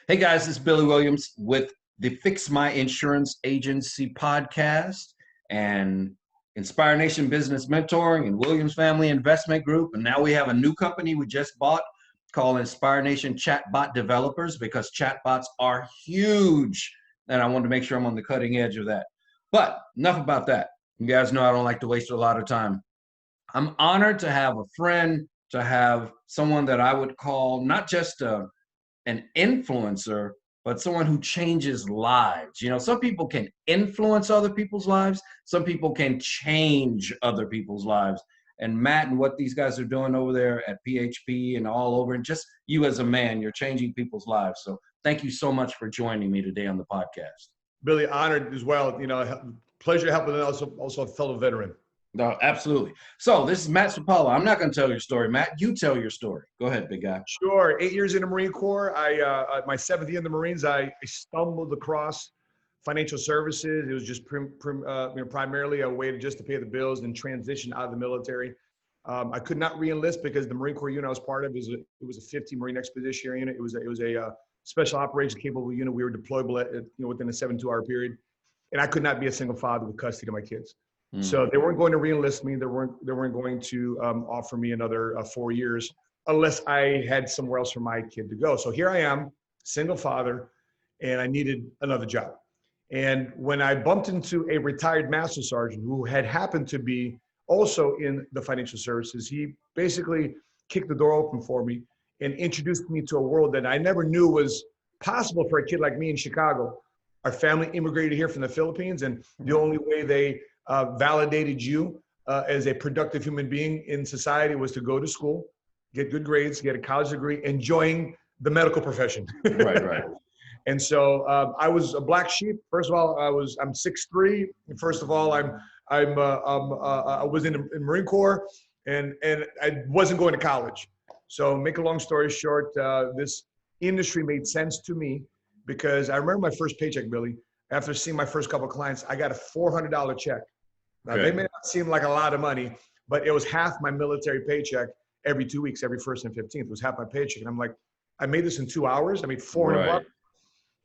Hey guys, this is Billy Williams with the Fix My Insurance Agency podcast and Inspire Nation Business Mentoring and Williams Family Investment Group. And now we have a new company we just bought called Inspire Nation Chatbot Developers because chatbots are huge. And I wanted to make sure I'm on the cutting edge of that. But enough about that. You guys know I don't like to waste a lot of time. I'm honored to have a friend, to have someone that I would call not just an influencer, but someone who changes lives. You know, some people can influence other people's lives. Some people can change other people's lives. And Matt and what these guys are doing over there at PHP and all over, and just you as a man, you're changing people's lives. So thank you so much for joining me today on the podcast. Billy, honored as well. You know, pleasure helping and also a fellow veteran. No, absolutely. So this is Matt Sapaula. I'm not going to tell your story, Matt. You tell your story. Go ahead, big guy. Sure. 8 years in the Marine Corps. My 7th year in the Marines, I stumbled across financial services. It was just primarily a way to pay the bills and transition out of the military. I could not re-enlist because the Marine Corps unit I was part of it was a 50 Marine Expeditionary Unit. It was a special operations capable unit. We were deployable within a 72-hour period, and I could not be a single father with custody of my kids. So they weren't going to re-enlist me. They weren't going to offer me another 4 years unless I had somewhere else for my kid to go. So here I am, single father, and I needed another job. And when I bumped into a retired master sergeant who had happened to be also in the financial services, he basically kicked the door open for me and introduced me to a world that I never knew was possible for a kid like me in Chicago. Our family immigrated here from the Philippines, and the only way they validated you as a productive human being in society was to go to school, get good grades, get a college degree, and join the medical profession. Right. And so I was a black sheep. First of all, I'm 6'3". First of all, I was in the Marine Corps, and I wasn't going to college. So make a long story short, this industry made sense to me because I remember my first paycheck, Billy. After seeing my first couple of clients, I got a $400 check. Now, They may not seem like a lot of money, but it was half my military paycheck every 2 weeks, every 1st and 15th. It was half my paycheck. And I'm like, I made this in 2 hours. I made $400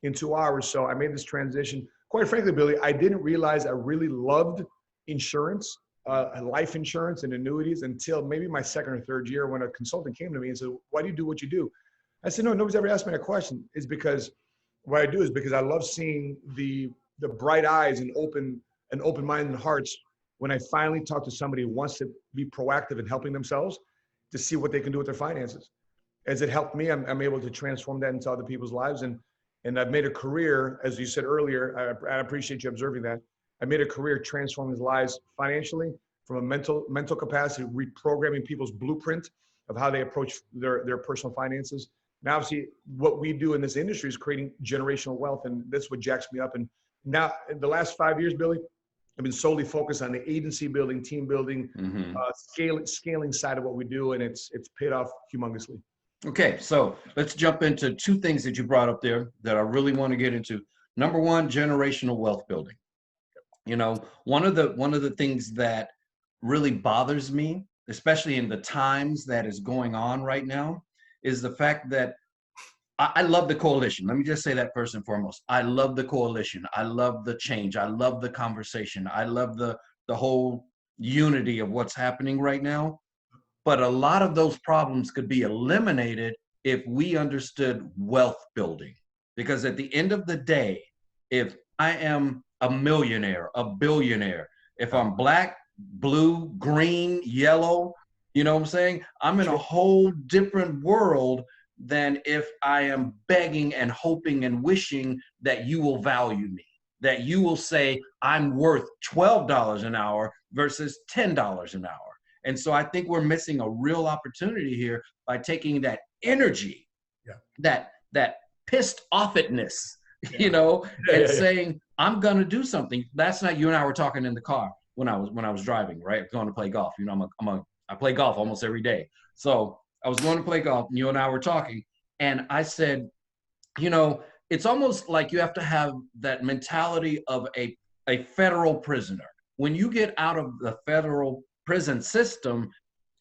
in 2 hours. So I made this transition. Quite frankly, Billy, I didn't realize I really loved insurance, life insurance and annuities until maybe my 2nd or 3rd year when a consultant came to me and said, why do you do what you do? I said, no, nobody's ever asked me that question. It's because what I do is because I love seeing the bright eyes and open-minded hearts when I finally talk to somebody who wants to be proactive in helping themselves to see what they can do with their finances. As it helped me, I'm able to transform that into other people's lives. And I've made a career, as you said earlier, I appreciate you observing that. I made a career transforming lives financially from a mental capacity, reprogramming people's blueprint of how they approach their personal finances. Now, obviously, what we do in this industry is creating generational wealth, and that's what jacks me up. And now, in the last 5 years, Billy, I've been solely focused on the agency building, team building, scaling side of what we do, and it's paid off humongously. Okay, so let's jump into 2 things that you brought up there that I really want to get into. Number one, generational wealth building. You know, one of the things that really bothers me, especially in the times that is going on right now, is the fact that I love the coalition. Let me just say that first and foremost. I love the coalition. I love the change. I love the conversation. I love the whole unity of what's happening right now. But a lot of those problems could be eliminated if we understood wealth building. Because at the end of the day, if I am a millionaire, a billionaire, if I'm black, blue, green, yellow, you know what I'm saying? I'm in a whole different world than if I am begging and hoping and wishing that you will value me, that you will say I'm worth $12 an hour versus $10 an hour. And so I think we're missing a real opportunity here by taking that energy, that pissed offness, saying, I'm going to do something. Last night, you and I were talking in the car when I was driving, right? Going to play golf. You know, I play golf almost every day. So I was going to play golf, and you and I were talking, and I said, you know, it's almost like you have to have that mentality of a federal prisoner. When you get out of the federal prison system,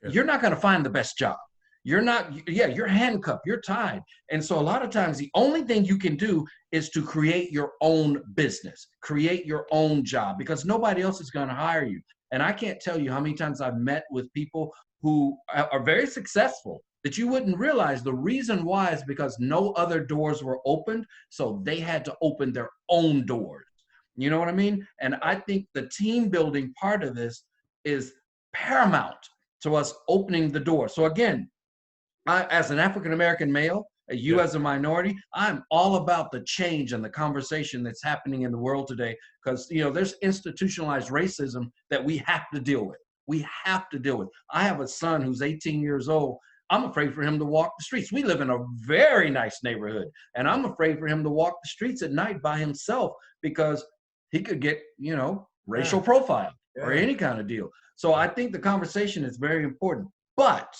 you're not going to find the best job. You're not, yeah, you're handcuffed, you're tied. And so a lot of times the only thing you can do is to create your own business, create your own job, because nobody else is going to hire you. And I can't tell you how many times I've met with people who are very successful that you wouldn't realize. The reason why is because no other doors were opened. So they had to open their own doors. You know what I mean? And I think the team building part of this is paramount to us opening the door. So again, I, as an African-American male, you as a minority, I'm all about the change and the conversation that's happening in the world today, because, you know, there's institutionalized racism that we have to deal with. We have to deal with. I have a son who's 18 years old. I'm afraid for him to walk the streets. We live in a very nice neighborhood, and I'm afraid for him to walk the streets at night by himself because he could get, you know, racial profile or any kind of deal. So I think the conversation is very important. But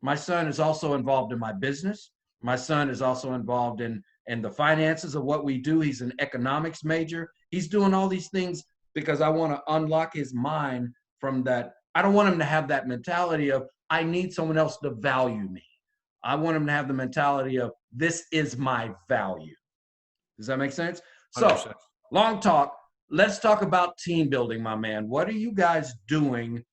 my son is also involved in my business. My son is also involved in the finances of what we do. He's an economics major. He's doing all these things because I want to unlock his mind from that. I don't want him to have that mentality of, I need someone else to value me. I want him to have the mentality of, this is my value. Does that make sense? 100%. So, long talk. Let's talk about team building, my man. What are you guys doing?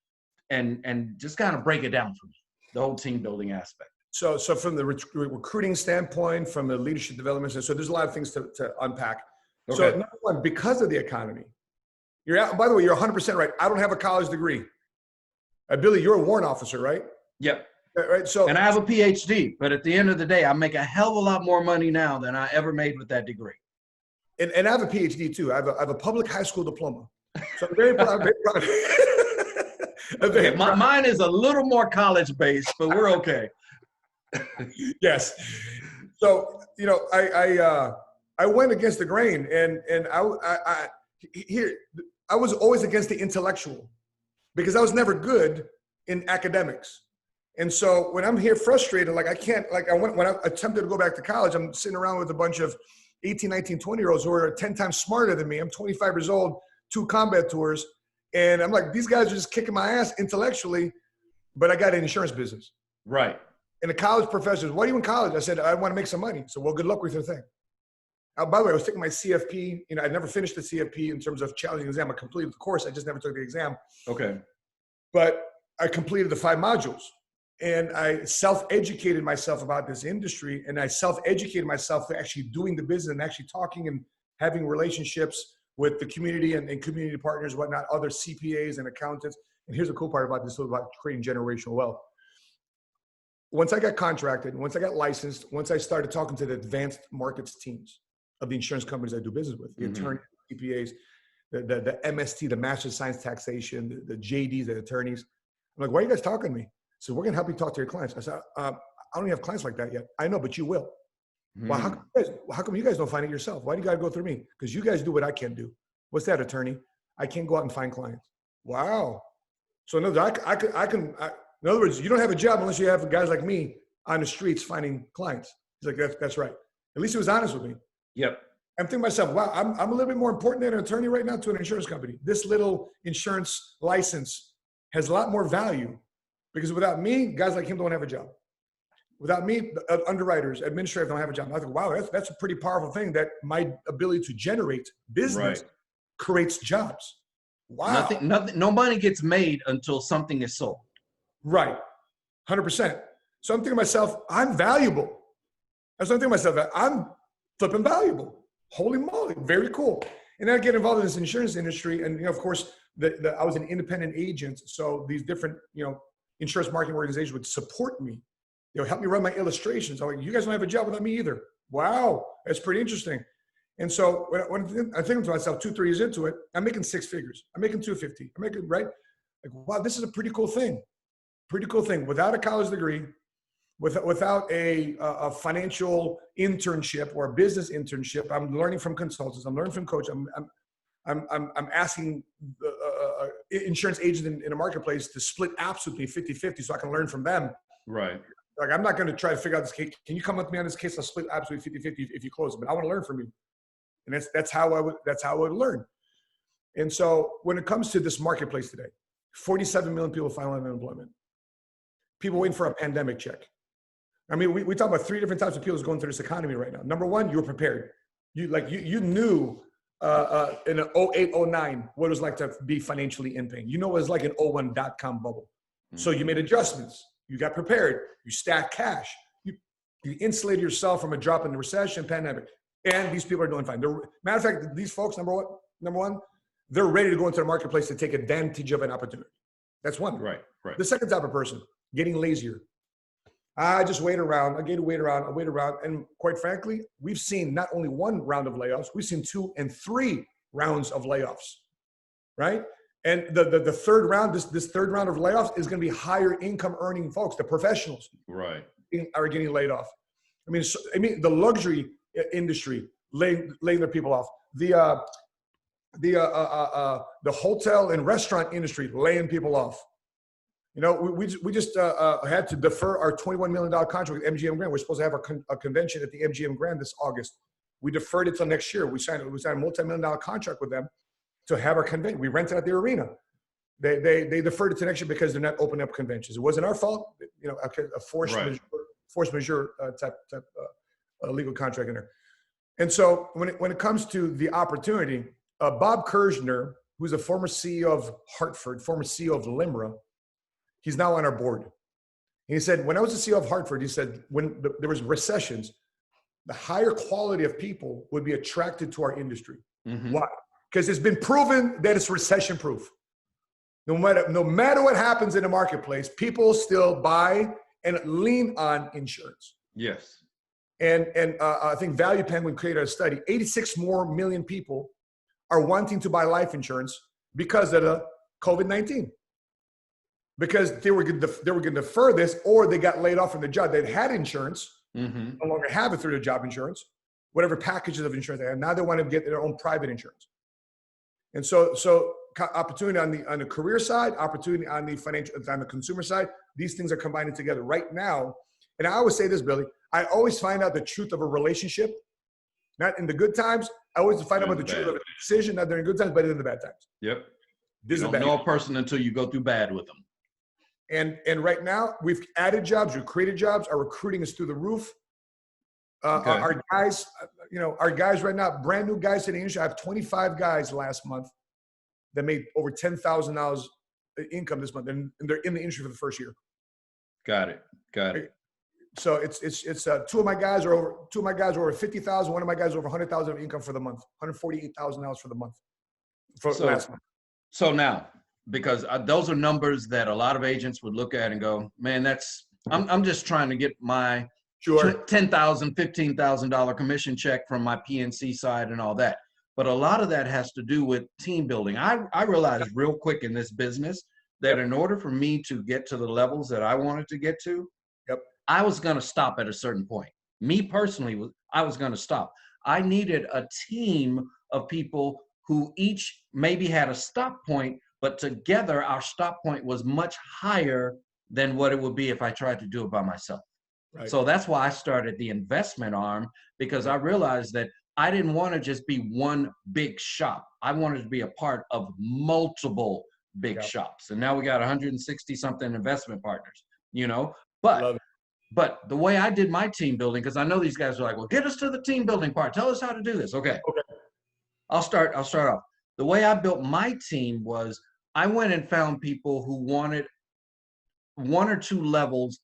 And just kind of break it down for me, the whole team building aspect. So from the recruiting standpoint, from the leadership development, so there's a lot of things to unpack. Okay. So number one, because of the economy, by the way, you're 100% right. I don't have a college degree. Billy, you're a warrant officer, right? Yep. Right. So, and I have a Ph.D., but at the end of the day, I make a hell of a lot more money now than I ever made with that degree. And I have a Ph.D. too. I have a public high school diploma. So I'm very proud. Okay, mine is a little more college based, but we're okay. Yes. So, you know, I went against the grain, and I was always against the intellectual because I was never good in academics. And so when I'm here frustrated, like I can't, like when I attempted to go back to college, I'm sitting around with a bunch of 18, 19, 20-year-olds who are 10 times smarter than me. I'm 25 years old, 2 combat tours. And I'm like, these guys are just kicking my ass intellectually, but I got an insurance business. Right. And the college professors, what are you in college? I said, I want to make some money. So, well, good luck with your thing. By the way, I was taking my CFP. You know, I never finished the CFP in terms of challenging exam. I completed the course. I just never took the exam. Okay. But I completed the 5 modules. And I self-educated myself about this industry. And I self-educated myself to actually doing the business and actually talking and having relationships with the community and community partners, whatnot, other CPAs and accountants. And here's the cool part about this, about creating generational wealth. Once I got contracted, once I got licensed, once I started talking to the advanced markets teams of the insurance companies I do business with, the attorneys, CPAs, the MST, the Master of Science Taxation, the JDs, the attorneys. I'm like, why are you guys talking to me? So we're going to help you talk to your clients. I said, I don't even have clients like that yet. I know, but you will. Well, how come you guys don't find it yourself? Why do you got to go through me? Because you guys do what I can't do. What's that, attorney? I can't go out and find clients. Wow. So in other words, you don't have a job unless you have guys like me on the streets finding clients. He's like, that's right. At least he was honest with me. Yep. I'm thinking to myself, wow, I'm a little bit more important than an attorney right now to an insurance company. This little insurance license has a lot more value because without me, guys like him don't have a job. Without me, underwriters, administrators don't have a job. I think, wow, that's a pretty powerful thing, that my ability to generate business creates jobs. Wow. No money gets made until something is sold. Right. 100%. So I'm thinking to myself, I'm valuable. That's what I'm thinking to myself, I'm flipping valuable. Holy moly, very cool. And then I get involved in this insurance industry. And, you know, of course, I was an independent agent. So these different, you know, insurance marketing organizations would support me. You know, help me run my illustrations. I'm like, you guys don't have a job without me either. Wow, that's pretty interesting. And so when I think to myself, 2-3 years into it, I'm making 6 figures. I'm making 250. I'm making, right? Like, wow, this is a pretty cool thing. Pretty cool thing. Without a college degree, without a financial internship or a business internship, I'm learning from consultants. I'm learning from coaches. I'm asking insurance agents in a marketplace to split absolutely 50-50 so I can learn from them. Right. Like, I'm not going to try to figure out this case. Can you come with me on this case? I'll split absolutely 50-50 if you close it. But I want to learn from you. And that's how I would learn. And so when it comes to this marketplace today, 47 million people filing unemployment. People waiting for a pandemic check. I mean, we talk about three different types of people going through this economy right now. Number one, you were prepared. You knew in an 08, 09 what it was like to be financially in pain. You know what it was like an 01 dot-com bubble. So you made adjustments. You got prepared. You stacked cash. You insulated yourself from a drop in the recession, pandemic. And these people are doing fine. Matter of fact, these folks, number one, they're ready to go into the marketplace to take advantage of an opportunity. That's one. Right. The second type of person, getting lazier. I just wait around. I wait around. And quite frankly, we've seen not only one round of layoffs, we've seen 2 and 3 rounds of layoffs, right? And the third round, this third round of layoffs is going to be higher income earning folks, the professionals, right, are getting laid off. I mean, the luxury industry laying their people off. The hotel and restaurant industry laying people off. You know, we just had to defer our $21 million contract with MGM Grand. We're supposed to have a convention at the MGM Grand this August. We deferred it till next year. We signed a multi-million-dollar contract with them to have our convention. We rented out the arena. They deferred it to next year because they're not opening up conventions. It wasn't our fault. You know, a force majeure type legal contract in there. And so when it comes to the opportunity, Bob Kirshner, who's a former CEO of Hartford, former CEO of Limra, he's now on our board. And he said, when I was the CEO of Hartford, he said, when there was recessions, the higher quality of people would be attracted to our industry. Mm-hmm. Why? Because it's been proven that it's recession proof. No matter what happens in the marketplace, people still buy and lean on insurance. Yes. And I think Value Penguin created a study. 86 more million people are wanting to buy life insurance because of the COVID-19. Because they were going to defer this, or they got laid off from the job. They'd had insurance, no longer have it through their job insurance, whatever packages of insurance they had. Now they want to get their own private insurance. And so opportunity on the career side, opportunity on the consumer side, these things are combining together right now. And I always say this, Billy, I always find out the truth of a relationship, not in the good times. I always find out about the truth of a decision, not during good times, but in the bad times. Yep. You don't know a person until you go through bad with them. And right now, we've added jobs, we've created jobs. Our recruiting is through the roof. Okay. Our guys right now, brand new guys in the industry. I have 25 guys last month that made over $10,000 income this month, and they're in the industry for the first year. Got it. So it's two of my guys are over 50,000. One of my guys over 100,000 of income for the month, $148,000 for the month last month. So now, because those are numbers that a lot of agents would look at and go, man, I'm just trying to get my $10,000, $15,000 commission check from my PNC side and all that. But a lot of that has to do with team building. I realized real quick in this business that in order for me to get to the levels that I wanted to get to, I was going to stop at a certain point. Me personally, I was going to stop. I needed a team of people who each maybe had a stop point, but together our stop point was much higher than what it would be if I tried to do it by myself. Right. So that's why I started the investment arm, because I realized that I didn't want to just be one big shop. I wanted to be a part of multiple big shops. And now we got 160 something investment partners, but the way I did my team building, because I know these guys are like, well, get us to the team building part. Tell us how to do this. Okay. I'll start off. The way I built my team was I went and found people who wanted 1 or 2 levels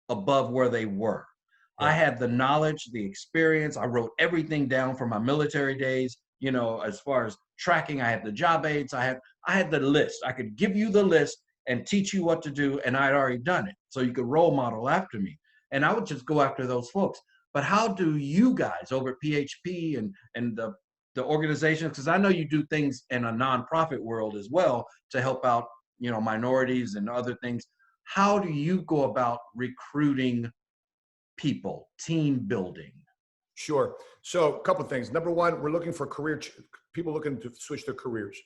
above where they were. Yeah. I had the knowledge, the experience. I wrote everything down from my military days, as far as tracking. I had the job aids. I had the list. I could give you the list and teach you what to do, and I'd already done it. So you could role model after me. And I would just go after those folks. But how do you guys over at PHP and the organizations, because I know you do things in a nonprofit world as well to help out, minorities and other things. How do you go about recruiting people, team building? Sure. So a couple of things. Number one, we're looking for people looking to switch their careers.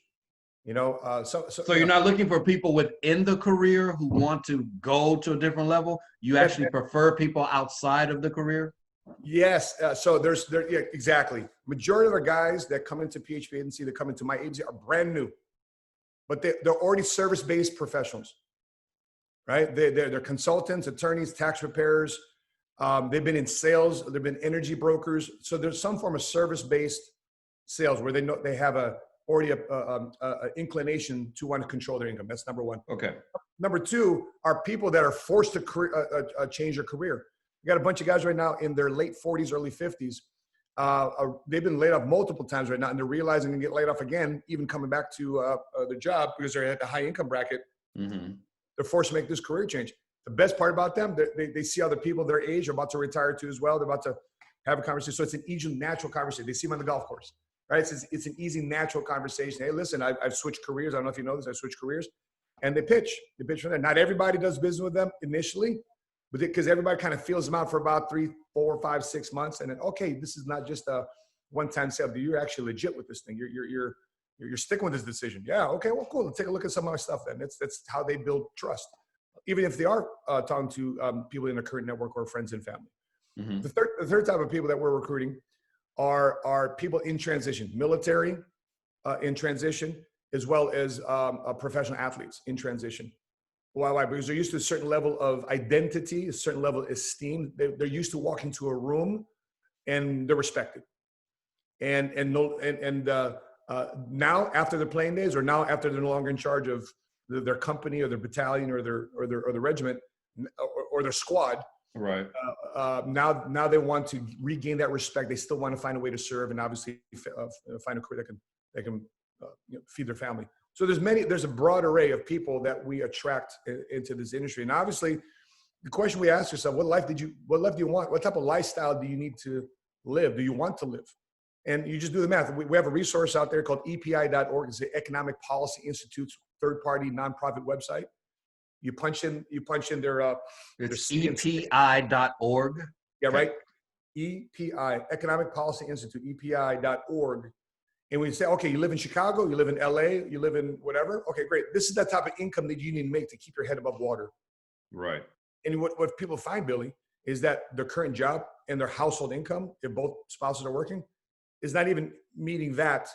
So you're not looking for people within the career who want to go to a different level. You actually prefer people outside of the career. Yes. Exactly. Majority of our guys that come into PHP agency, that come into my agency, are brand new, but they're already service-based professionals, right? They're consultants, attorneys, tax preparers, They've been in sales. They've been energy brokers. So there's some form of service-based sales where they know they have already a inclination to want to control their income. That's number one. Okay. Number two are people that are forced to change their career. You got a bunch of guys right now in their late 40s, early 50s. They've been laid off multiple times right now, and they're realizing they can get laid off again, even coming back to their job because they're at the high income bracket. Mm-hmm. They're forced to make this career change. The best part about them, they see other people their age are about to retire too as well. They're about to have a conversation. So it's an easy, natural conversation. They see them on the golf course, right? It's an easy, natural conversation. Hey, listen, I've switched careers. I don't know if you know this. I've switched careers. And they pitch from there. Not everybody does business with them initially, but because everybody kind of feels them out for about 3, 4, 5, 6 months. And then, okay, this is not just a one-time sale. You're actually legit with this thing. You're sticking with this decision. Yeah, okay, well, cool. Let's take a look at some of my stuff then. That's how they build trust, even if they are talking to people in their current network or friends and family. Mm-hmm. The third type of people that we're recruiting are people in transition, military in transition, as well as professional athletes in transition. Why? Because they're used to a certain level of identity, a certain level of esteem. They're used to walking to a room and they're respected. And now after their playing days, or now after they're no longer in charge of their company or their battalion or their regiment or their squad, right? Now they want to regain that respect. They still want to find a way to serve and obviously find a career that can feed their family. So there's a broad array of people that we attract into this industry. And obviously, the question we ask yourself: what life do you want? What type of lifestyle do you need to live? Do you want to live? And you just do the math. We have a resource out there called EPI.org. It's the Economic Policy Institute's third-party nonprofit website. You punch in their it's EPI.org. Yeah, okay. Right. EPI, Economic Policy Institute, EPI.org. And we say, okay, you live in Chicago, you live in LA, you live in whatever. Okay, great. This is that type of income that you need to make to keep your head above water. Right. And what people find, Billy, is that their current job and their household income, if both spouses are working, is not even meeting that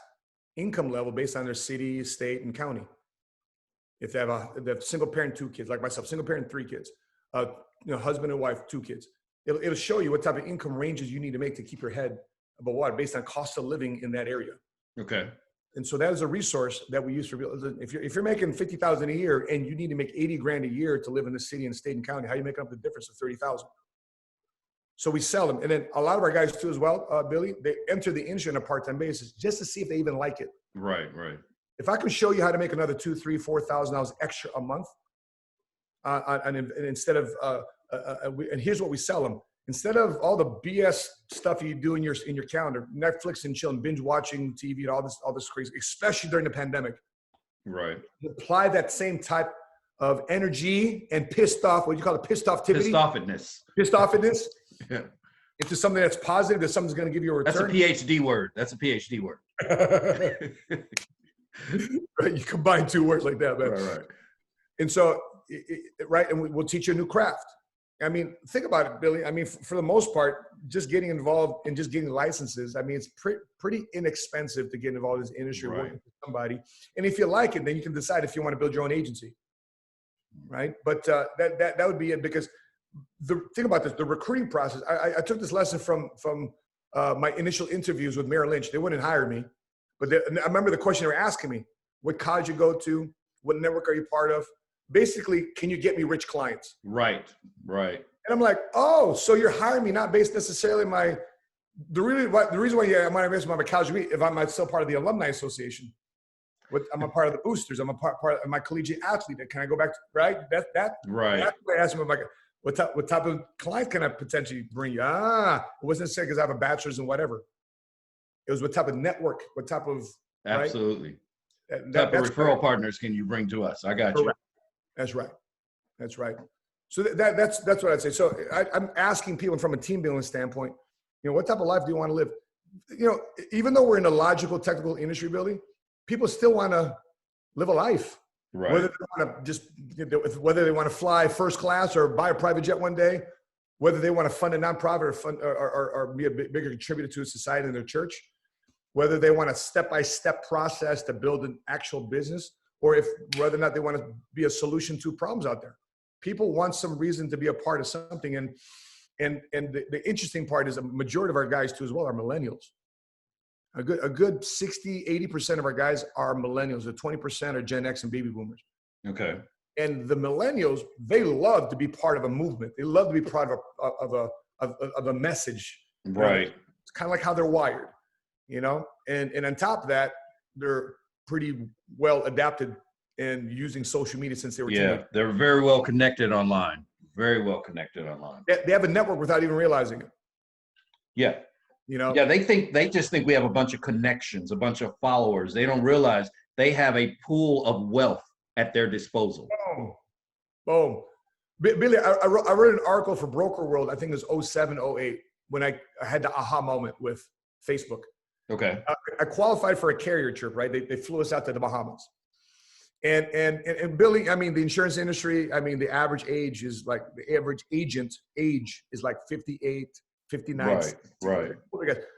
income level based on their city, state, and county. If they have a single parent, 2 kids, like myself, single parent, 3 kids, husband and wife, 2 kids. It'll show you what type of income ranges you need to make to keep your head above water based on cost of living in that area. Okay. And so that is a resource that we use for people. If you're making $50,000 a year and you need to make $80,000 a year to live in the city and state and county, how are you making up the difference of $30,000? So we sell them. And then a lot of our guys too as well, Billy, they enter the industry on a part-time basis just to see if they even like it. Right. If I can show you how to make another $2,000, $3,000, $4,000 extra a month, and instead of, and here's what we sell them. Instead of all the BS stuff you do in your calendar, Netflix and chill and binge watching TV and all this crazy, especially during the pandemic. Right. Apply that same type of energy and pissed off, what do you call it? Pissed offness. Pissed offness. Yeah. Into something that's positive, that something's going to give you a return. That's a Ph.D. word. Right. You combine 2 words like that, man. Right. And so, right. And we'll teach you a new craft. I mean, think about it, Billy. I mean, for the most part, just getting involved and just getting licenses, I mean, it's pretty inexpensive to get involved in this industry, right. Working with somebody. And if you like it, then you can decide if you want to build your own agency, right? But that would be it, because think about this, the recruiting process. I took this lesson from my initial interviews with Merrill Lynch. They wouldn't hire me, but I remember the question they were asking me: what college you go to, what network are you part of? Basically, can you get me rich clients? Right. And I'm like, oh, so you're hiring me not based necessarily the reason why I might have based on my college degree, if I'm still part of the alumni association, I'm a part of the boosters, I'm a part of my collegiate athlete. Can I go back to, right? Right. That's why I asked him, like, what type of client can I potentially bring you? It wasn't necessarily because I have a bachelor's in whatever. It was what type of network, what type of absolutely. Right? What type of referral partners can you bring to us? I got you. That's right. So that's what I'd say. So I'm asking people from a team building standpoint, what type of life do you want to live? Even though we're in a logical, technical industry building, people still want to live a life. Right. Whether they want to fly first class or buy a private jet one day, whether they want to fund a nonprofit or be a bigger contributor to a society and their church, whether they want a step-by-step process to build an actual business, or whether or not they want to be a solution to problems out there. People want some reason to be a part of something. And the interesting part is a majority of our guys too as well are millennials. A good 60, 80% of our guys are millennials. The 20% are Gen X and baby boomers. Okay. And the millennials, they love to be part of a movement. They love to be part of a message. Right. It's kind of like how they're wired, you know? And on top of that, they're pretty well adapted and using social media since they were teenagers. They're very well connected online. Very well connected online. They have a network without even realizing it. Yeah. You know? Yeah, they just think we have a bunch of connections, a bunch of followers. They don't realize they have a pool of wealth at their disposal. Boom. Boom. Billy, I wrote an article for Broker World, I think it was 07, 08, when I had the aha moment with Facebook. Okay. I qualified for a carrier trip, right? They flew us out to the Bahamas. And Billy, I mean, the insurance industry, I mean, the average age is like, the average agent age is like 58, 59. Right.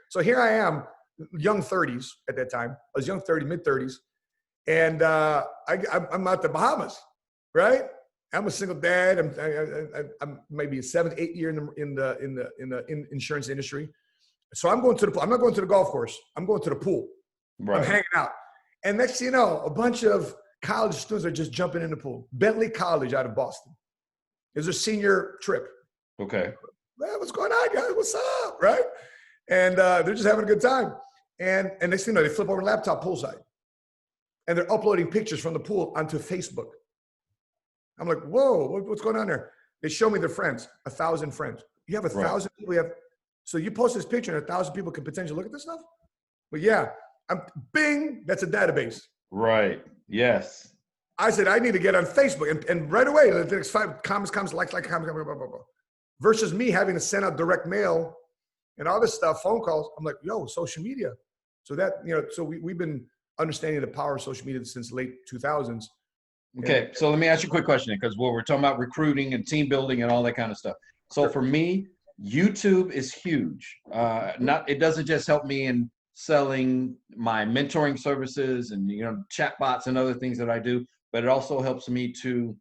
So here I am, young 30s at that time. I was young 30, mid 30s. And I'm out the Bahamas, right? I'm a single dad. I'm maybe a 7th, 8th year in the insurance industry. So I'm going to the pool. I'm not going to the golf course. I'm going to the pool. Right. I'm hanging out. And next thing you know, a bunch of college students are just jumping in the pool. Bentley College out of Boston. It was a senior trip. Okay. Man, what's going on, guys? What's up, right? And they're just having a good time. And next thing you know, they flip over a laptop poolside. And they're uploading pictures from the pool onto Facebook. I'm like, whoa, what's going on there? They show me their friends, 1,000 friends. You have 1,000 people. So you post this picture and 1,000 people can potentially look at this stuff? Well, yeah, bing, that's a database. Right, yes. I said, I need to get on Facebook. And right away, the next 5 comments, like, comments, blah, blah, blah, blah. Versus me having to send out direct mail and all this stuff, phone calls. I'm like, yo, social media. So that, you know, so we've been understanding the power of social media since late 2000s. Okay, so let me ask you a quick question, because we're talking about recruiting and team building and all that kind of stuff. So for me, YouTube is huge. It doesn't just help me in selling my mentoring services and, you know, chatbots and other things that I do, but it also helps me to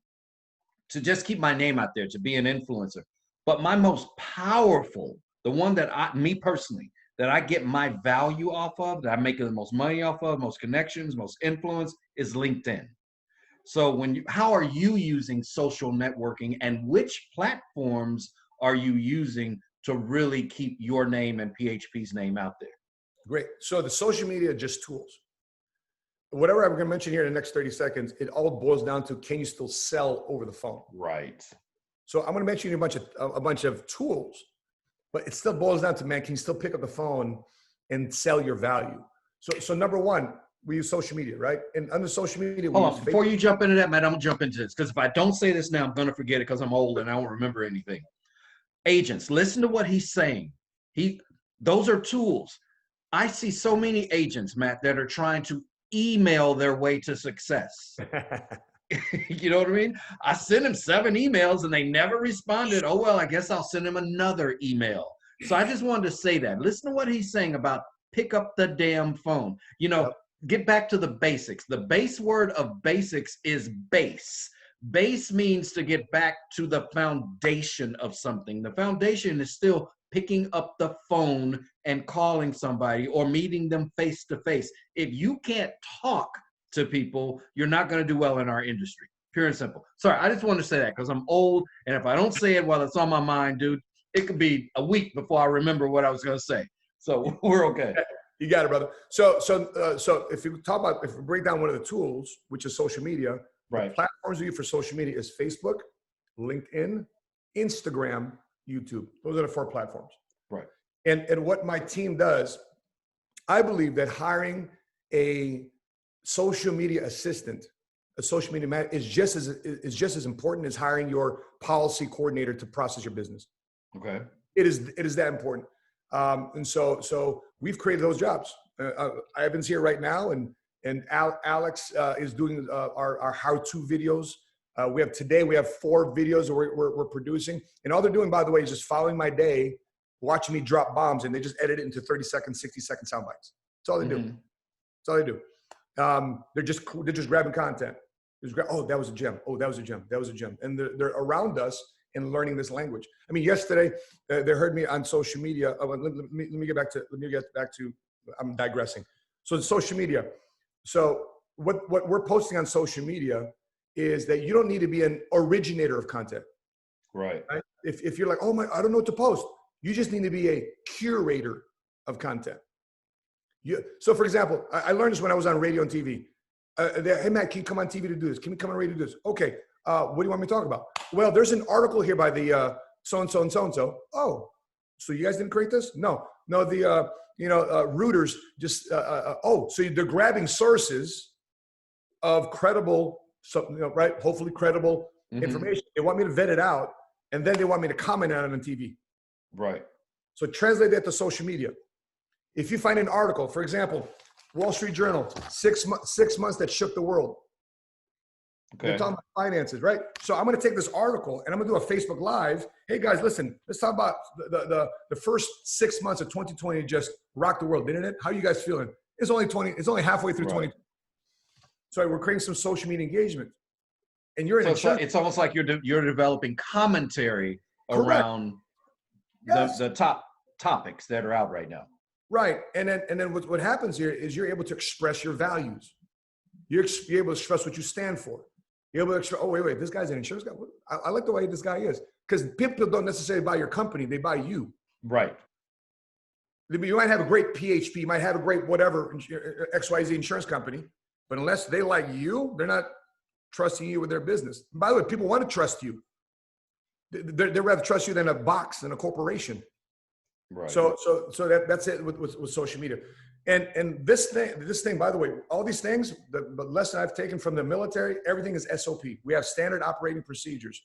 just keep my name out there, to be an influencer. But my most powerful, the one that me personally, that I get my value off of, that I make the most money off of, most connections, most influence, is LinkedIn. So how are you using social networking, and which platforms are you using to really keep your name and PHP's name out there? Great. So the social media are just tools. Whatever I'm going to mention here in the next 30 seconds, it all boils down to, can you still sell over the phone? Right. So I'm going to mention you a bunch of tools, but it still boils down to, man, can you still pick up the phone and sell your value? So number one, we use social media, right? And under social media, hold on, before you jump into that, Matt, I'm gonna jump into this, because if I don't say this now, I'm gonna forget it, because I'm old and I don't remember anything. Agents, listen to what he's saying. Those are tools. I see so many agents, Matt, that are trying to email their way to success. You know what I mean? I sent him 7 emails and they never responded. Oh, well, I guess I'll send him another email. So I just wanted to say that. Listen to what he's saying about pick up the damn phone. You know, get back to the basics. The base word of basics is base. Base means to get back to the foundation of something. The foundation is still picking up the phone and calling somebody or meeting them face to face. If you can't talk to people, you're not going to do well in our industry. Pure and simple. Sorry, I just want to say that because I'm old, and if I don't say it while it's on my mind, dude, it could be a week before I remember what I was going to say. So we're okay. You got it, brother. So if we break down one of the tools, which is social media, right? The platforms we use for social media is Facebook, LinkedIn, Instagram, YouTube. Those are the 4 platforms. Right. And what my team does, I believe that hiring a social media assistant, a social media manager, is just as important as hiring your policy coordinator to process your business. Okay. It is that important. And so we've created those jobs. Ivan's here right now, and Alex is doing our how-to videos. We have 4 videos that we're producing, and all they're doing, by the way, is just following my day, watching me drop bombs, and they just edit it into 30-second, 60-second sound bites. That's all they do. That's all they do. They're just grabbing content. Oh, that was a gem. Oh, that was a gem. That was a gem. And they're around us, in learning this language. I mean, yesterday they heard me on social media. Let me get back to. I'm digressing. So social media. So what we're posting on social media is that you don't need to be an originator of content. Right. If you're like, oh my, I don't know what to post. You just need to be a curator of content. So for example, I learned this when I was on radio and TV. Hey Matt, can you come on TV to do this? Can we come on radio to do this? Okay, what do you want me to talk about? Well, there's an article here by the so-and-so and so-and-so. Oh, so you guys didn't create this? No, the Reuters just, so they're grabbing sources of credible, right? Hopefully credible information. They want me to vet it out, and then they want me to comment on it on TV. Right. So translate that to social media. If you find an article, for example, Wall Street Journal, 6 months that shook the world. Okay. They're talking about finances, right? So I'm going to take this article and I'm going to do a Facebook Live. Hey guys, listen, let's talk about the first 6 months of 2020 just rocked the world, didn't it? How are you guys feeling? It's only halfway through 2020. So we're creating some social media engagement. And you're in it's almost like you're developing commentary around the top topics that are out right now. Right. And then what happens here is you're able to express your values. You're able to express what you stand for. You're able to express, oh, wait, this guy's an insurance guy. I like the way this guy is. Because people don't necessarily buy your company, they buy you. Right. You might have a great PhD, you might have a great whatever, XYZ insurance company, but unless they like you, they're not trusting you with their business. And by the way, people want to trust you. They'd rather trust you than a box, than a corporation. Right. So that's it with social media. And this thing, by the way, all these things, the lesson I've taken from the military, everything is SOP. We have standard operating procedures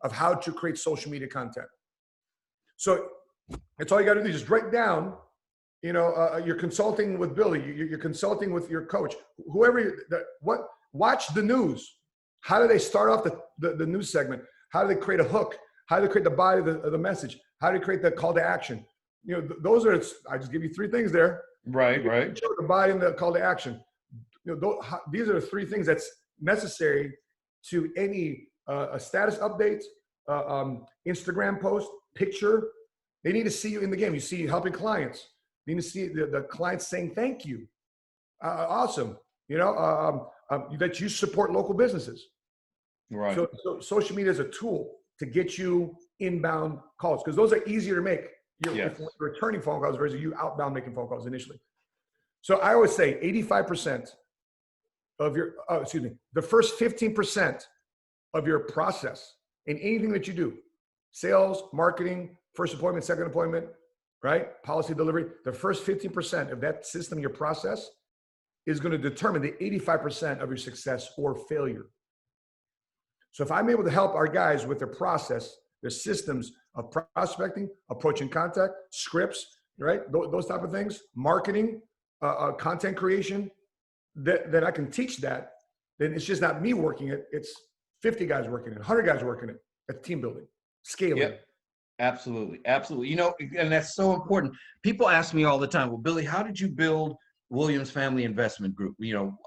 of how to create social media content. So it's all you got to do. Just write down, you're consulting with Billy, you're consulting with your coach, watch the news. How do they start off the news segment? How do they create a hook? How do they create the body of the message? How do you create the call to action? Those are, I just give you 3 things there. Right. The body and the call to action. These are the 3 things that's necessary to any a status update, Instagram post, picture. They need to see you in the game. You see you helping clients. They need to see the clients saying thank you. Awesome. That you support local businesses. Right. So social media is a tool to get you inbound calls, because those are easier to make. If you're returning phone calls versus you outbound making phone calls initially. So I always say 85% of the first 15% of your process in anything that you do, sales, marketing, first appointment, second appointment, right? Policy delivery, the first 15% of that system, your process, is going to determine the 85% of your success or failure. So if I'm able to help our guys with their process, their systems of prospecting, approaching contact, scripts, right? Those type of things, marketing, content creation, that I can teach that, then it's just not me working it. It's 50 guys working it, 100 guys working it at team building, scaling. Yep. Absolutely. And that's so important. People ask me all the time, well, Billy, how did you build Williams Family Investment Group?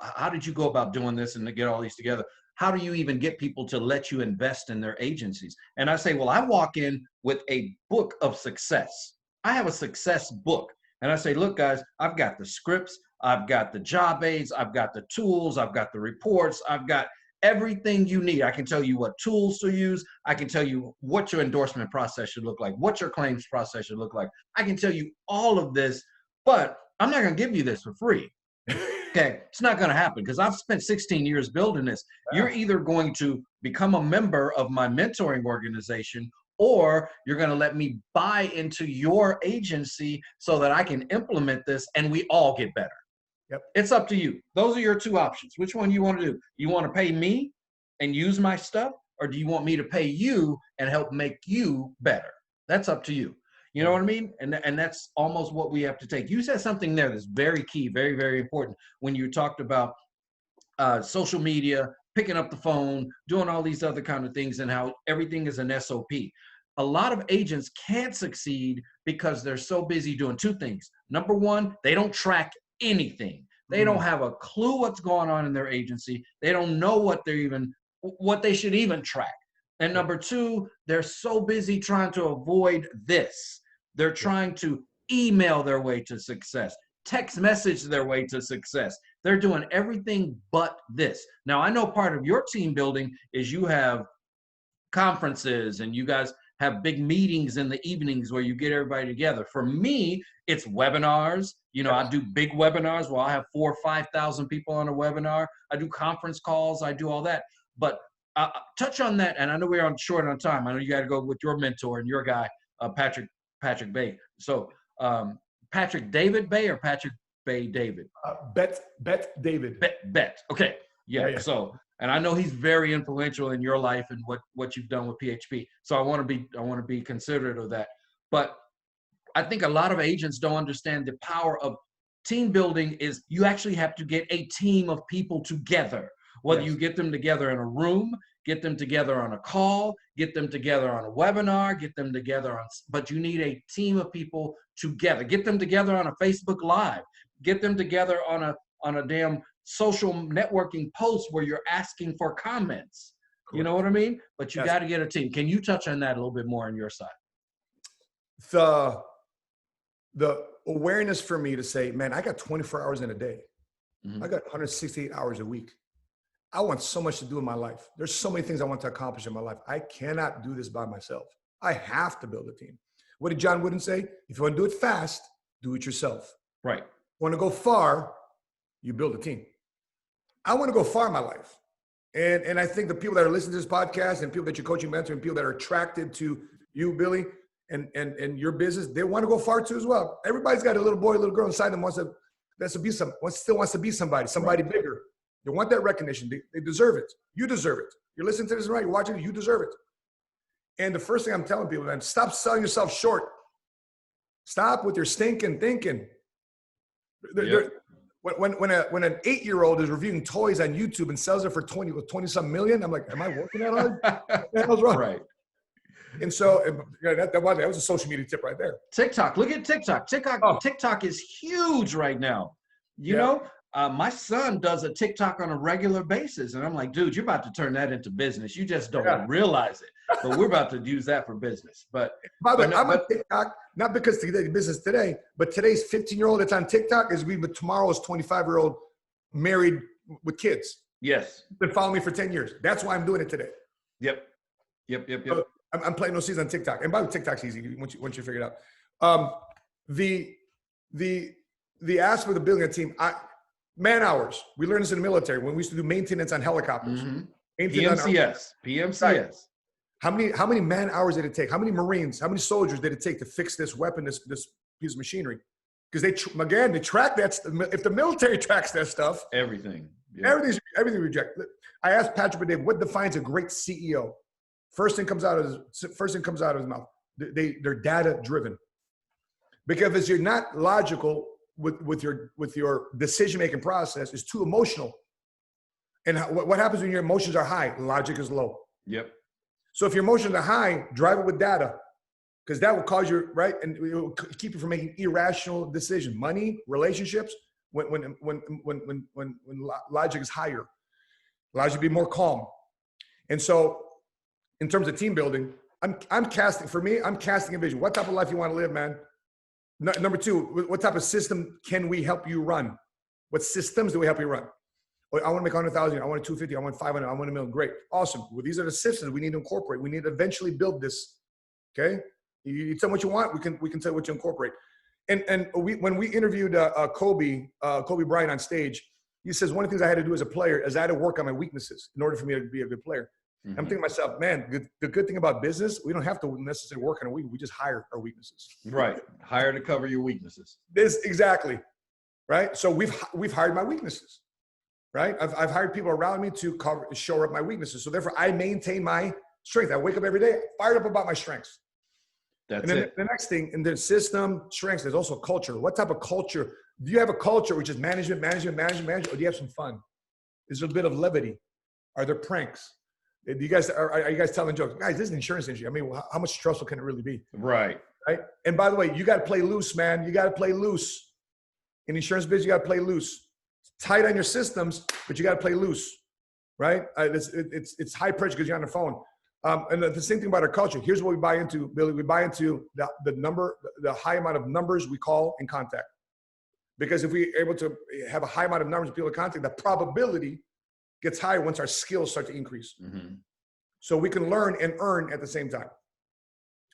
How did you go about doing this and to get all these together? How do you even get people to let you invest in their agencies? And I say, well, I walk in with a book of success. I have a success book. And I say, look, guys, I've got the scripts, I've got the job aids, I've got the tools, I've got the reports, I've got everything you need. I can tell you what tools to use. I can tell you what your endorsement process should look like, what your claims process should look like. I can tell you all of this, but I'm not going to give you this for free. Okay, it's not going to happen because I've spent 16 years building this. You're either going to become a member of my mentoring organization, or you're going to let me buy into your agency so that I can implement this and we all get better. Yep. It's up to you. Those are your 2 options. Which one you want to do? You want to pay me and use my stuff, or do you want me to pay you and help make you better? That's up to you. You know what I mean? And that's almost what we have to take. You said something there that's very key, very, very important when you talked about social media, picking up the phone, doing all these other kind of things, and how everything is an SOP. A lot of agents can't succeed because they're so busy doing 2 things. Number 1, they don't track anything. They don't have a clue what's going on in their agency. They don't know what they should even track. And number two, they're so busy trying to avoid this. They're trying to email their way to success, text message their way to success. They're doing everything but this. Now, I know part of your team building is you have conferences and you guys have big meetings in the evenings where you get everybody together. For me, it's webinars. You know, I do big webinars where I have 4,000 or 5,000 people on a webinar. I do conference calls. I do all that. But touch on that. And I know we're on short on time. I know you got to go with your mentor and your guy, Patrick Bay. So Patrick David Bay or Patrick Bay David? Bet David. Bet. Okay. Yeah. So, and I know he's very influential in your life and what you've done with PHP. So I want to be considerate of that. But I think a lot of agents don't understand the power of team building. Is you actually have to get a team of people together, whether you get them together in a room, get them together on a call, get them together on a webinar, get them together but you need a team of people together. Get them together on a Facebook Live, get them together on a damn social networking post where you're asking for comments. Correct. You know what I mean? But you got to get a team. Can you touch on that a little bit more on your side? The awareness for me to say, man, I got 24 hours in a day. I got 168 hours a week. I want so much to do in my life. There's so many things I want to accomplish in my life. I cannot do this by myself. I have to build a team. What did John Wooden say? If you want to do it fast, do it yourself. Right. Want to go far, you build a team. I want to go far in my life. And I think the people that are listening to this podcast and people that you're coaching, mentoring, people that are attracted to you, Billy, and your business, they want to go far too as well. Everybody's got a little boy, a little girl inside them still wants to be somebody bigger. They want that recognition. They deserve it. You deserve it. You're listening to this right. You're watching it. You deserve it. And the first thing I'm telling people, man, stop selling yourself short. Stop with your stinking thinking. When an 8-year-old is reviewing toys on YouTube and sells it for 20-some million, I'm like, am I working that hard? What the hell's wrong? Right. And so that was a social media tip right there. TikTok. Look at TikTok. TikTok is huge right now. You know, my son does a TikTok on a regular basis. And I'm like, dude, you're about to turn that into business. You just don't realize it. But we're about to use that for business. But by the way, I'm on TikTok, not because today's business today, but today's 15-year-old that's on TikTok is with tomorrow's 25-year-old married with kids. Yes. Been following me for 10 years. That's why I'm doing it today. Yep. So I'm playing no season on TikTok. And by the way, TikTok's easy once you figure it out. The aspect of building a team, man hours. We learned this in the military when we used to do maintenance on helicopters. PMCS. Right. How many man hours did it take? How many Marines, how many soldiers did it take to fix this weapon, this piece of machinery? Because they track that. If the military tracks that stuff, everything rejected. I asked Patrick Dave, what defines a great CEO? First thing comes out of his mouth. They're data driven. Because if you're not logical with your decision making process, is too emotional. And what happens when your emotions are high? Logic is low. Yep. So if your emotions are high, drive it with data, because that will cause you and it will keep you from making irrational decisions. Money, relationships, when logic is higher, allows you to be more calm. And so, in terms of team building, I'm casting a vision. What type of life you want to live, man? Number two, what type of system can we help you run? What systems do we help you run? I want to make 100,000. I want 250. I want 500. I want $1 million. Great. Awesome. Well, these are the systems we need to incorporate. We need to eventually build this. Okay. You tell me what you want. We can tell you what you incorporate. And when we interviewed Kobe Bryant on stage, he says, one of the things I had to do as a player is I had to work on my weaknesses in order for me to be a good player. I'm thinking to myself, man, the good thing about business, we don't have to necessarily work on a weakness. We just hire our weaknesses. Right. Hire to cover your weaknesses. Exactly. Right. So we've hired my weaknesses. Right. I've hired people around me to show up my weaknesses. So therefore I maintain my strength. I wake up every day fired up about my strengths. That's and then it. The next thing in the system strengths, there's also culture. What type of culture? Do you have a culture which is management, or do you have some fun? Is there a bit of levity? Are there pranks? Are you guys telling jokes? Guys, this is an insurance industry. I mean, how much stressful can it really be? Right. Right. And by the way, you got to play loose, man. You got to play loose. In insurance business, you got to play loose. Tight on your systems, but you got to play loose, right? It's high pressure because you're on the phone. And the same thing about our culture. Here's what we buy into, Billy. We buy into the high amount of numbers we call in contact. Because if we're able to have a high amount of numbers of people in contact, the probability gets higher once our skills start to increase. Mm-hmm. So we can learn and earn at the same time.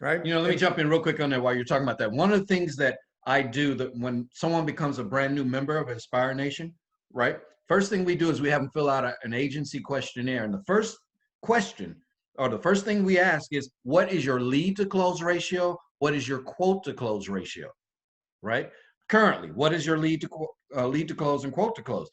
Right? Let me jump in real quick on that while you're talking about that. One of the things that I do that when someone becomes a brand new member of Inspire Nation, right? First thing we do is we have them fill out an agency questionnaire. And the first question, or the first thing we ask is, what is your lead to close ratio? What is your quote to close ratio, right? Currently, what is your lead to close and quote to close?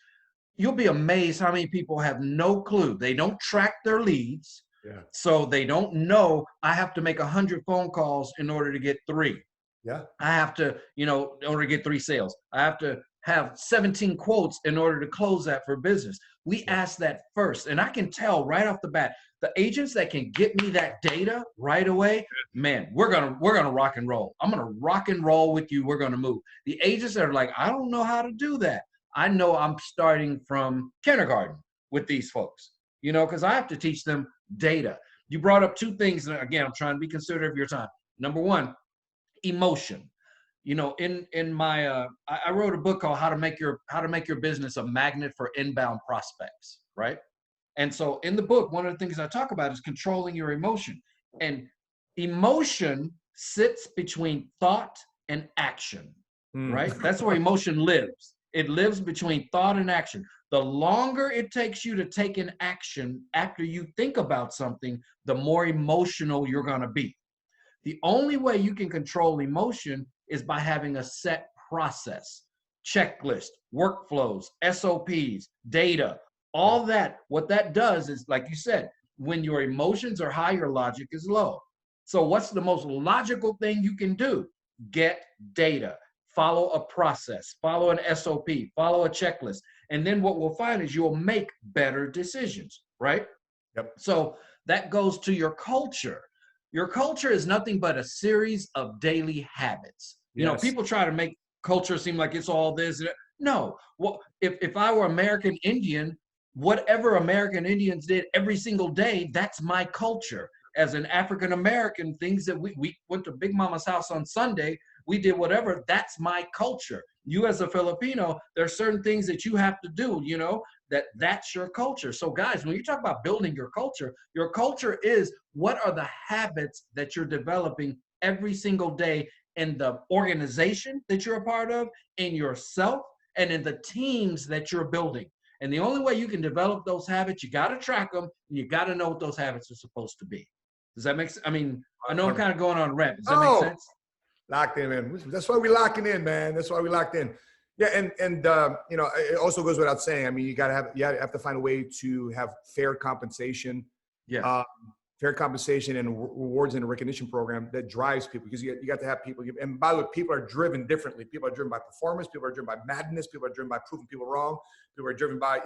You'll be amazed how many people have no clue. They don't track their leads. Yeah. So they don't know I have to make 100 phone calls in order to get 3. Yeah. I have to, in order to get 3 sales. I have to have 17 quotes in order to close that for business. We ask that first. And I can tell right off the bat, the agents that can get me that data right away, man, we're gonna rock and roll. I'm gonna rock and roll with you. We're gonna move. The agents that are like, I don't know how to do that. I know I'm starting from kindergarten with these folks, because I have to teach them data. You brought up 2 things, and again, I'm trying to be considerate of your time. Number 1, emotion. In my I wrote a book called How to Make Your Business a Magnet for Inbound Prospects, right? And so in the book, one of the things I talk about is controlling your emotion. And emotion sits between thought and action, right? That's where emotion lives. It lives between thought and action. The longer it takes you to take an action after you think about something, the more emotional you're going to be. The only way you can control emotion is by having a set process, checklist, workflows, SOPs, data, all that. What that does is, like you said, when your emotions are high, your logic is low. So what's the most logical thing you can do? Get data, follow a process, follow an SOP, follow a checklist. And then what we'll find is you'll make better decisions, right? Yep. So that goes to your culture. Your culture is nothing but a series of daily habits. Yes. People try to make culture seem like it's all this. No. Well, if I were American Indian, whatever American Indians did every single day, that's my culture. As an African American, things that we went to Big Mama's house on Sunday, we did whatever, that's my culture. You as a Filipino, there are certain things that you have to do, that's your culture. So guys, when you talk about building your culture is what are the habits that you're developing every single day in the organization that you're a part of, in yourself, and in the teams that you're building. And the only way you can develop those habits, you got to track them, and you got to know what those habits are supposed to be. Does that make sense? I mean, I know I'm kind of going on a rant. Does that make sense? Locked in, man. That's why we locking in, man. That's why we locked in. Yeah, and it also goes without saying. I mean, you have to find a way to have fair compensation. Yeah. Fair compensation and rewards and a recognition program that drives people, because you got to have people. And by the way, people are driven differently. People are driven by performance. People are driven by madness. People are driven by proving people wrong. People are driven by,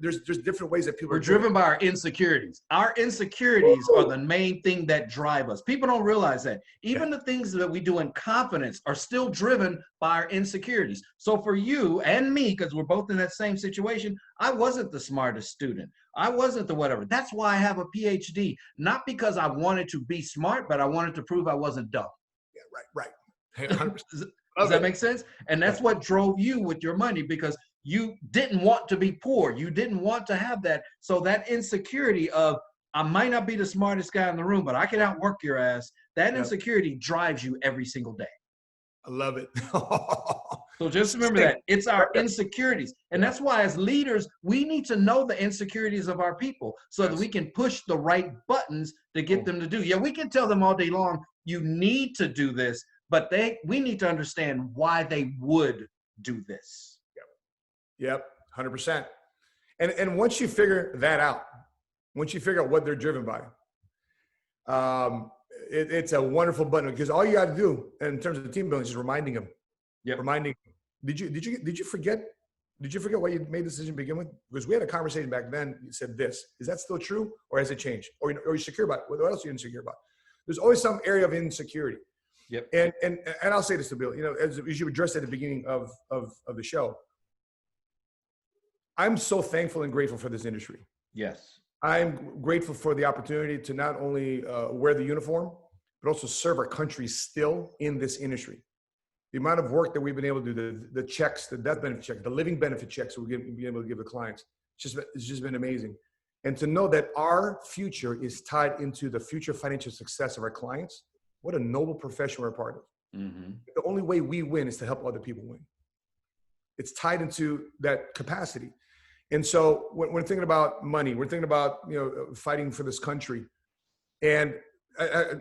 there's different ways that people We're driven by our insecurities. Our insecurities are the main thing that drive us. People don't realize that. Even the things that we do in confidence are still driven by our insecurities. So for you and me, because we're both in that same situation, I wasn't the smartest student. I wasn't the whatever. That's why I have a Ph.D. Not because I wanted to be smart, but I wanted to prove I wasn't dumb. Yeah, right. 100%. Does that make sense? And that's what drove you with your money, because you didn't want to be poor. You didn't want to have that. So that insecurity of, I might not be the smartest guy in the room, but I can outwork your ass. That insecurity drives you every single day. I love it. So just remember that. It's our insecurities. And that's why as leaders, we need to know the insecurities of our people so that we can push the right buttons to get them to do. Yeah, we can tell them all day long, you need to do this, but we need to understand why they would do this. Yep, 100%. And once you figure that out, once you figure out what they're driven by, it's a wonderful button, because all you got to do in terms of the team building is just reminding them. Yep. Reminding. Did you forget? Did you forget why you made the decision to begin with? Because we had a conversation back then. You said this. Is that still true, or has it changed? Or you're secure about it? What else are you insecure about? There's always some area of insecurity. Yep. And I'll say this to Bill. As you addressed at the beginning of the show, I'm so thankful and grateful for this industry. Yes. I'm grateful for the opportunity to not only wear the uniform, but also serve our country still in this industry. The amount of work that we've been able to do, the checks, the death benefit check, the living benefit checks that we've been able to give the clients, it's just been amazing. And to know that our future is tied into the future financial success of our clients, what a noble profession we're a part of. Mm-hmm. The only way we win is to help other people win. It's tied into that capacity. And so when we're thinking about money, we're thinking about, fighting for this country. And I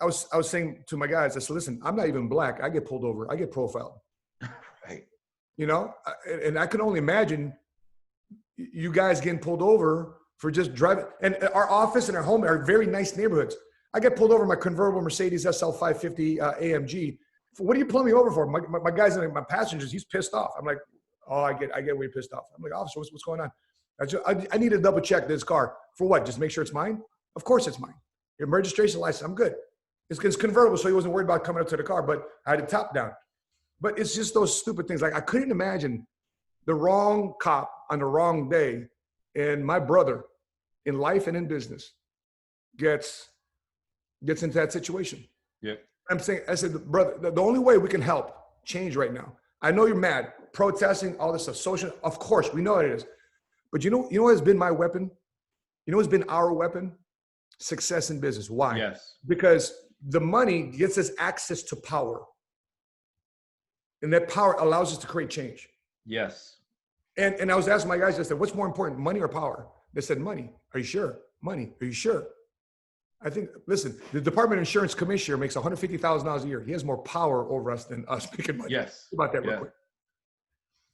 was saying to my guys, I said, listen, I'm not even black. I get pulled over. I get profiled. Right. And I can only imagine you guys getting pulled over for just driving. And our office and our home are very nice neighborhoods. I get pulled over in my convertible Mercedes SL 550 AMG. What are you pulling me over for? My guys, my passengers, he's pissed off. I'm like, oh, I get way pissed off. I'm like, officer, what's going on? I need to double check this car. For what? Just make sure it's mine? Of course it's mine. Your registration license, I'm good. It's convertible, so he wasn't worried about coming up to the car, but I had it top down. But it's just those stupid things. Like, I couldn't imagine the wrong cop on the wrong day, and my brother in life and in business gets into that situation. Yeah. I said, brother, the only way we can help change right now. I know you're mad, protesting, all this stuff, social. Of course, we know what it is. But you know what has been my weapon? You know what's been our weapon? Success in business. Why? Yes. Because the money gets us access to power. And that power allows us to create change. Yes. And I was asking my guys, I said, what's more important, money or power? They said, money. Are you sure? Money. Are you sure? I think, listen, the Department of Insurance Commissioner makes $150,000 a year. He has more power over us than us making money. Yes. Think about that real quick.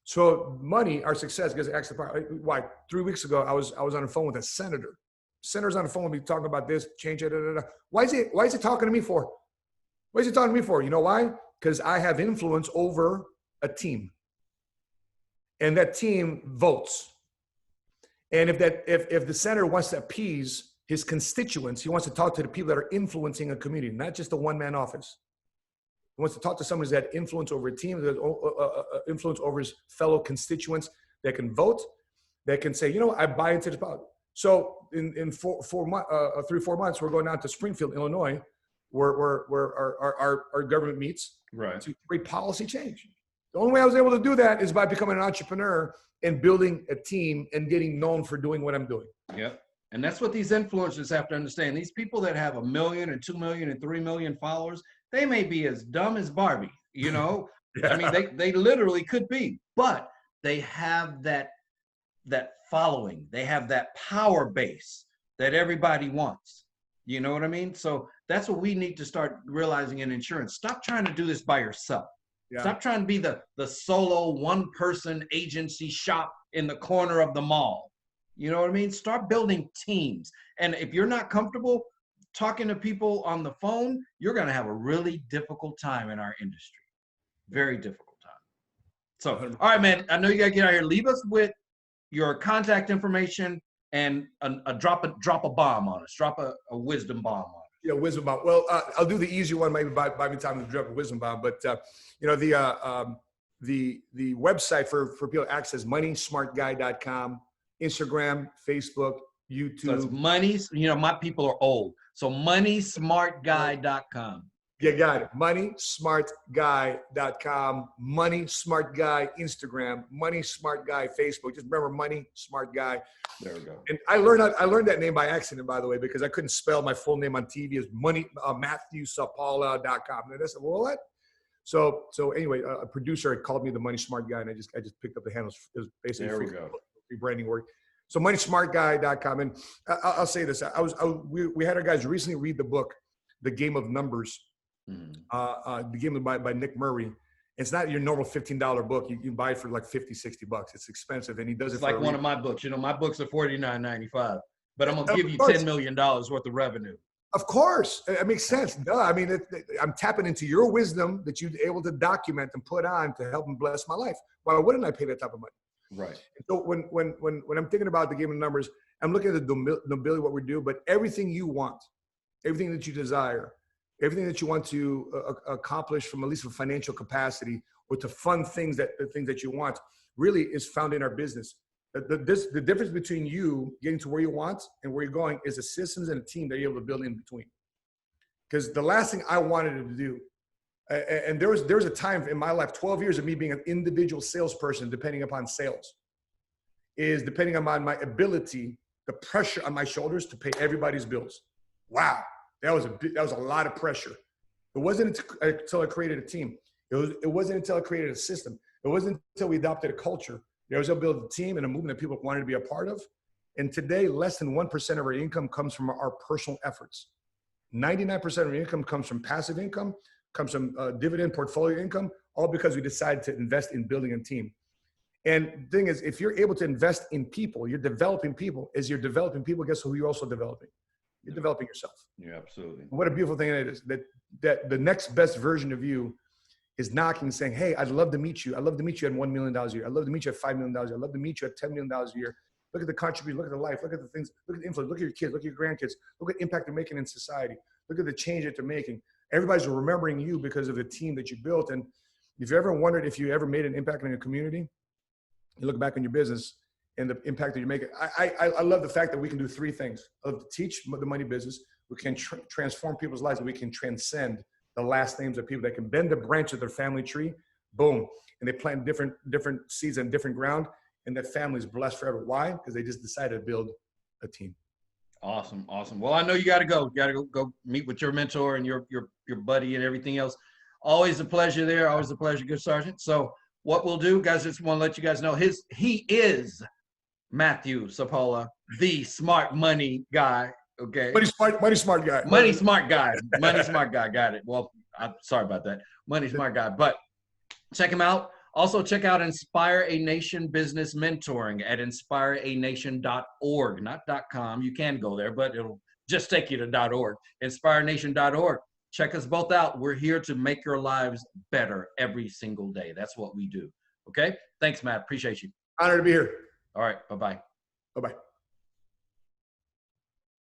So money, our success gets access to power. Why? 3 weeks ago, I was on the phone with a senator. Senators on the phone with me talking about this, change it. Why is he talking to me for? What is he talking to me for? You know why? Because I have influence over a team. And that team votes. And if the senator wants to appease his constituents, he wants to talk to the people that are influencing a community, not just a one-man office. He wants to talk to someone who's had influence over a team, that influence over his fellow constituents, that can vote, that can say, I buy into this policy. So in 3-4 months, we're going down to Springfield, Illinois, where our government meets, right, to create policy change. The only way I was able to do that is by becoming an entrepreneur and building a team and getting known for doing what I'm doing. Yep. And that's what these influencers have to understand. These people that have 1 million and 2 million and 3 million followers, they may be as dumb as Barbie, Yeah. I mean, they literally could be, but they have that following. They have that power base that everybody wants. You know what I mean? So that's what we need to start realizing in insurance. Stop trying to do this by yourself. Yeah. Stop trying to be the solo one-person agency shop in the corner of the mall. You know what I mean? Start building teams. And if you're not comfortable talking to people on the phone, you're going to have a really difficult time in our industry. Very difficult time. So, all right, man, I know you got to get out here. Leave us with your contact information and drop a bomb on us. Drop a wisdom bomb on us. Yeah, wisdom bomb. Well, I'll do the easy one maybe by the time to drop a wisdom bomb. But the website for people to access, moneysmartguy.com, Instagram, Facebook, YouTube. So it's money. My people are old. So moneysmartguy.com. You got it. Moneysmartguy.com, Money Smart Guy Instagram, Money Smart Guy Facebook. Just remember Money Smart Guy. There we go. And I learned that name by accident, by the way, because I couldn't spell my full name on TV as Sapaula.com. And I said, well, what? So anyway, a producer had called me the Money Smart Guy, and I just picked up the handles. It was basically there we go. Rebranding work. So moneysmartguy.com. And I'll say this. We had our guys recently read the book, The Game of Numbers. Mm-hmm. The Game by Nick Murray. It's not your normal $15 book. You can buy it for like $50, $60. It's expensive, and he does it. It's like one of my books. My books are $49.95, but I'm gonna give you $10 million worth of revenue. Of course, it makes sense. Duh. I mean, I'm tapping into your wisdom that you're able to document and put on to help and bless my life. Why wouldn't I pay that type of money? Right. So when I'm thinking about the Game of Numbers, I'm looking at the nobility, what we do, but everything you want, everything that you desire, everything that you want to accomplish from at least a financial capacity or to fund the things that you want really is found in our business. The difference between you getting to where you want and where you're going is the systems and a team that you're able to build in between. Because the last thing I wanted to do, and there was a time in my life, 12 years of me being an individual salesperson, depending upon sales, is depending upon my ability, the pressure on my shoulders to pay everybody's bills. Wow, that was a lot of pressure. It wasn't until I created a team. It wasn't until I created a system. It wasn't until we adopted a culture that I was able to build a team and a movement that people wanted to be a part of. And today, less than 1% of our income comes from our personal efforts. 99% of our income comes from passive income, comes from dividend portfolio income, all because we decided to invest in building a team. And the thing is, if you're able to invest in people, you're developing people. As you're developing people, guess who you're also developing? You're developing yourself. Yeah, absolutely. And what a beautiful thing it is that the next best version of you is knocking and saying, hey, I'd love to meet you. I'd love to meet you at $1 million a year. I'd love to meet you at $5 million a year. I'd love to meet you at $10 million a year. Look at the contribution, look at the life, look at the things, look at the influence, look at your kids, look at your grandkids, look at the impact they're making in society. Look at the change that they're making. Everybody's remembering you because of the team that you built. And if you ever wondered if you ever made an impact in your community, you look back on your business and the impact that you're making. I love the fact that we can do three things. I love to teach the money business. We can transform people's lives, and we can transcend the last names of people that can bend the branch of their family tree, boom, and they plant different seeds on different ground, and that family is blessed forever. Why? Because they just decided to build a team. Awesome, awesome. Well, I know you got to go. You got to go meet with your mentor and your buddy and everything else. Always a pleasure there. Always a pleasure, good sergeant. So what we'll do, guys, just want to let you guys know he is Matthew Sapaula, the smart money guy. Okay. Money smart guy. Money smart guy. Money smart guy. Got it. Well, I'm sorry about that. Money smart guy. But check him out. Also, check out Inspire a Nation Business Mentoring at inspireanation.org, not .com. You can go there, but it'll just take you to .org. Inspirenation.org. Check us both out. We're here to make your lives better every single day. That's what we do. Okay? Thanks, Matt. Appreciate you. Honored to be here. All right. Bye-bye. Bye-bye.